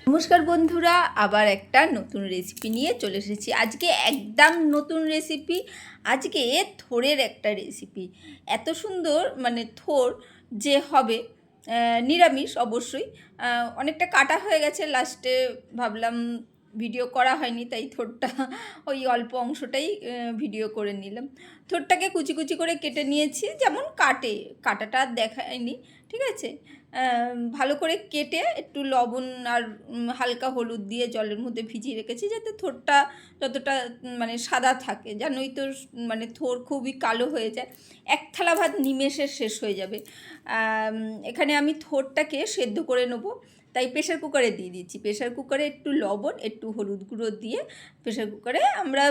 নমস্কার বন্ধুরা, আবার একটা নতুন রেসিপি নিয়ে চলে এসেছি। আজকে একদম নতুন রেসিপি। আজকে থোড়ের একটা রেসিপি। এত সুন্দর থোড় যে হবে, নিরামিষ অবশ্যই। অনেকটা কাটা হয়ে গেছে, লাস্টে ভাবলাম ভিডিও করা হয়নি, তাই থোড়টা ওই অল্প অংশটাই ভিডিও করে নিলাম। থোড়টাকে কুচি কুচি করে কেটে নিয়েছি, যেমন কাটাটা দেখায়নি, ঠিক আছে। ভালো করে কেটে একটু লবণ আর হালকা হলুদ দিয়ে জলের মধ্যে ভিজিয়ে রেখেছি, যাতে থোড়টা যতটা সাদা থাকে। জানোই তো থোড় খুবই কালো হয়ে যায়, এক থালা ভাত নিমেষে শেষ হয়ে যাবে। এখানে আমি থোড়টাকে সেদ্ধ করে নেবো, তাই প্রেশার কুকারে দিয়ে দিচ্ছি। প্রেশার কুকারে একটু লবণ, একটু হলুদ গুঁড়ো দিয়ে প্রেশার কুকারে আমরা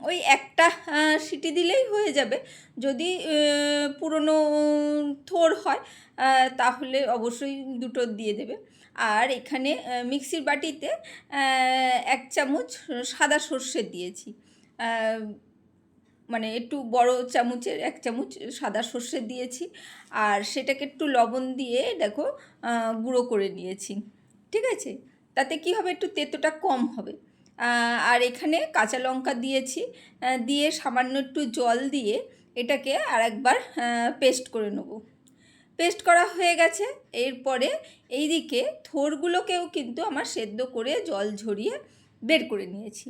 ওই একটা সিটি দিলেই হয়ে যাবে। যদি পুরনো থোড় হয় তাহলে অবশ্যই দুটো দিয়ে দেবে। আর এখানে মিক্সির বাটিতে 1 চামচ সাদা সর্ষে দিয়েছি, একটু বড় চামচের 1 চামচ সাদা সর্ষে দিয়েছি। আর সেটাকে একটু লবণ দিয়ে দেখো গুঁড়ো করে নিয়েছি, ঠিক আছে। তাতে কি হবে, একটু তেতোটা কম হবে। আর এখানে কাঁচা লঙ্কা দিয়েছি, দিয়ে সামান্য একটু জল দিয়ে এটাকে আরেকবার পেস্ট করে নেব। পেস্ট করা হয়ে গেছে। এরপরে এইদিকে থোড়গুলোকেও কিন্তু আমার সেদ্ধ করে জল ঝরিয়ে বের করে নিয়েছি।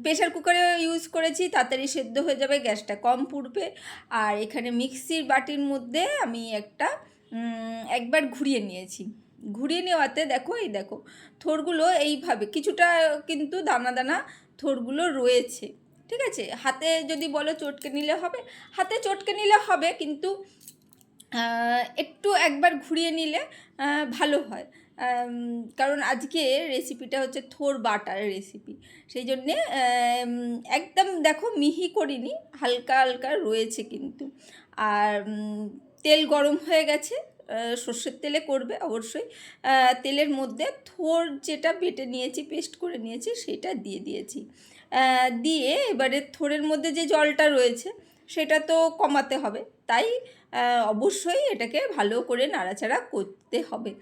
প্রেশার কুকারে ইউজ করেছি, তাড়াতাড়ি সেদ্ধ হয়ে যাবে, গ্যাসটা কম পুড়বে। আর এখানে মিক্সির বাটির মধ্যে আমি একবার ঘুরিয়ে নিয়েছি। ঘুরিয়ে নেওয়াতে দেখো থোড়গুলো এইভাবে কিছুটা কিন্তু দানা দানা থোড়গুলো রয়েছে, ঠিক আছে। হাতে যদি বলো চটকে নিলে হবে, হাতে চটকে নিলে হবে, কিন্তু একটু একবার ঘুরিয়ে নিলে ভালো হয়। কারণ আজকে রেসিপিটা হচ্ছে থোড় বাটার রেসিপি, সেই জন্যে একদম দেখো মিহি করিনি, হালকা হালকা রয়েছে কিন্তু। আর তেল গরম হয়ে গেছে, সর্ষের তেলে করবে অবশ্যই। তেলের মধ্যে থোড় যেটা বেটে নিয়েছি, পেস্ট করে নিয়েছি, সেটা দিয়ে দিয়েছি। দিয়ে এবারে থোড়ের মধ্যে যে জলটা রয়েছে সেটা তো কমাতে হবে, তাই অবশ্যই এটাকে ভালো করে নাড়াচাড়া করতে হবে।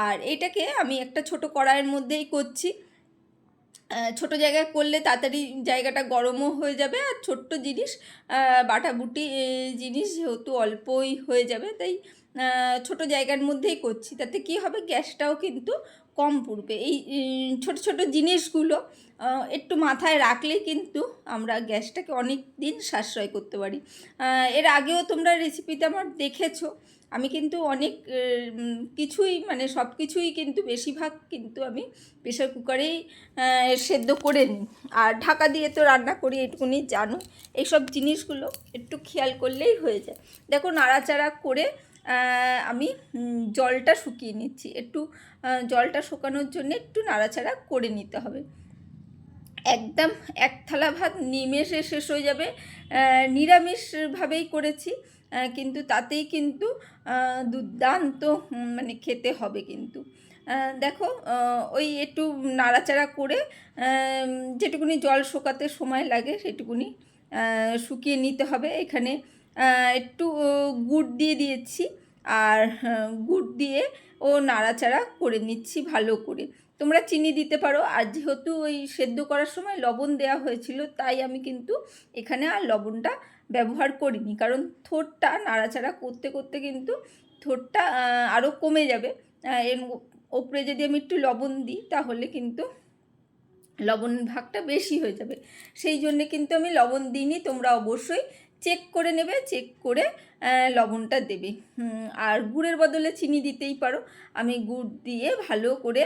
আর এটাকে আমি একটা ছোট কড়াইয়ের মধ্যেই করছি। ছোট জায়গায় করলে তাড়াতাড়ি জায়গাটা গরমও হয়ে যাবে, আর ছোট্ট জিনিস, বাটাবুটি জিনিস যেহেতু অল্পই হয়ে যাবে, তাই ছোট জায়গার মধ্যেই করছি। তাতে কি হবে, গ্যাসটাও কিন্তু কম পুড়বে। এই ছোট ছোট জিনিসগুলো একটু মাথায় রাখলেই কিন্তু আমরা গ্যাসটাকে অনেক দিন সাশ্রয় করতে পারি। এর আগেও তোমরা রেসিপিতে আমার দেখেছো, আমি কিন্তু অনেক কিছুই সব কিছুই কিন্তু বেশিরভাগ কিন্তু আমি প্রেশার কুকারেই সেদ্ধ করে নিই। আর ঢাকা দিয়ে তো রান্না করি, এটুকুনি জানো। এইসব জিনিসগুলো একটু খেয়াল করলেই হয়ে যায়। দেখো নাড়াচাড়া করে আমি জলটা শুকিয়ে নিচ্ছি। একটু জলটা শুকানোর জন্য একটু নাড়াচাড়া করে নিতে হবে। একদম এক থালা ভাত নিমেষে শেষ হয়ে যাবে। নিরামিষভাবেই করেছি, কিন্তু তাতেই কিন্তু দুর্দান্ত খেতে হবে কিন্তু। দেখো ওই একটু নাড়াচাড়া করে যেটুকুনি জল শুকাতে সময় লাগে সেটুকুনি শুকিয়ে নিতে হবে। এখানে একটু গুড় দিয়ে দিয়েছি, আর গুড় দিয়ে নাড়াচাড়া করে নিচ্ছি ভালো করে। তোমরা চিনি দিতে পারো, আর যেহেতু ওই সেদ্ধ করার সময় লবণ দেওয়া হয়েছিল, তাই আমি কিন্তু এখানে আর লবণটা ব্যবহার করিনি। কারণ থোড়টা নাড়াচাড়া করতে করতে কিন্তু থোড়টা আরও কমে যাবে। এর ওপরে যদি আমি একটু লবণ দিই তাহলে কিন্তু লবণের ভাগটা বেশি হয়ে যাবে, সেই জন্যে কিন্তু আমি লবণ দিইনি। তোমরা অবশ্যই চেক করে নেবে, চেক করে লবণটা দেবে। আর গুড়ের বদলে চিনি দিতেই পারো। আমি গুড় দিয়ে ভালো করে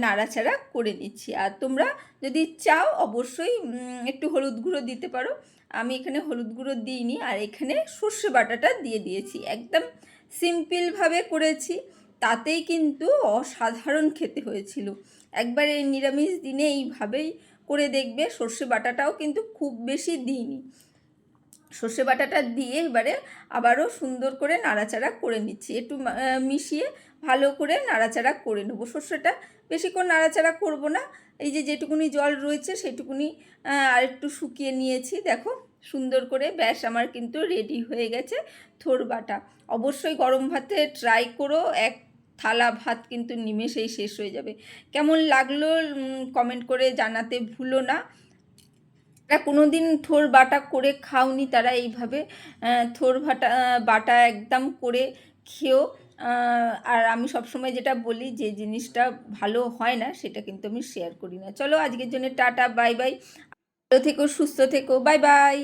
নাড়াচাড়া করে নিচ্ছি। আর তোমরা যদি চাও অবশ্যই একটু হলুদ গুঁড়ো দিতে পারো, আমি এখানে হলুদ গুঁড়ো দিইনি। আর এখানে সর্ষে বাটাটা দিয়ে দিয়েছি, একদম সিম্পলভাবে করেছি, তাতেই কিন্তু অসাধারণ খেতে হয়েছিল। একবার এই নিরামিষ দিনে এইভাবেই করে দেখবে। সর্ষে বাটাটাও কিন্তু খুব বেশি দিইনি। সর্ষে বাটাটা দিয়ে এবারে আবারও সুন্দর করে নাড়াচাড়া করে নিচ্ছি, একটু মিশিয়ে ভালো করে নাড়াচাড়া করে নেবো। সর্ষেটা বেশিক্ষণ নাড়াচাড়া করব না, এই যে যেটুকুনি জল রয়েছে সেটুকুনি আর একটু শুকিয়ে নিয়েছি। দেখো সুন্দর করে, ব্যাস আমার কিন্তু রেডি হয়ে গেছে থোড় বাটা। অবশ্যই গরম ভাতে ট্রাই করো, এক থালা ভাত কিন্তু নিমেষেই শেষ হয়ে যাবে। কেমন লাগলো কমেন্ট করে জানাতে ভুলো না। যারা কোনো দিন থোড় বাটা করে খাওনি তারা এইভাবে থোড় বাটা একদম করে খেও। আর আমি সবসময় যেটা বলি, যে জিনিসটা ভালো হয় না সেটা কিন্তু আমি শেয়ার করি না। চলো আজকের জন্য টাটা, বাই বাই। ভালো থেকো, সুস্থ থেকো, বাই বাই।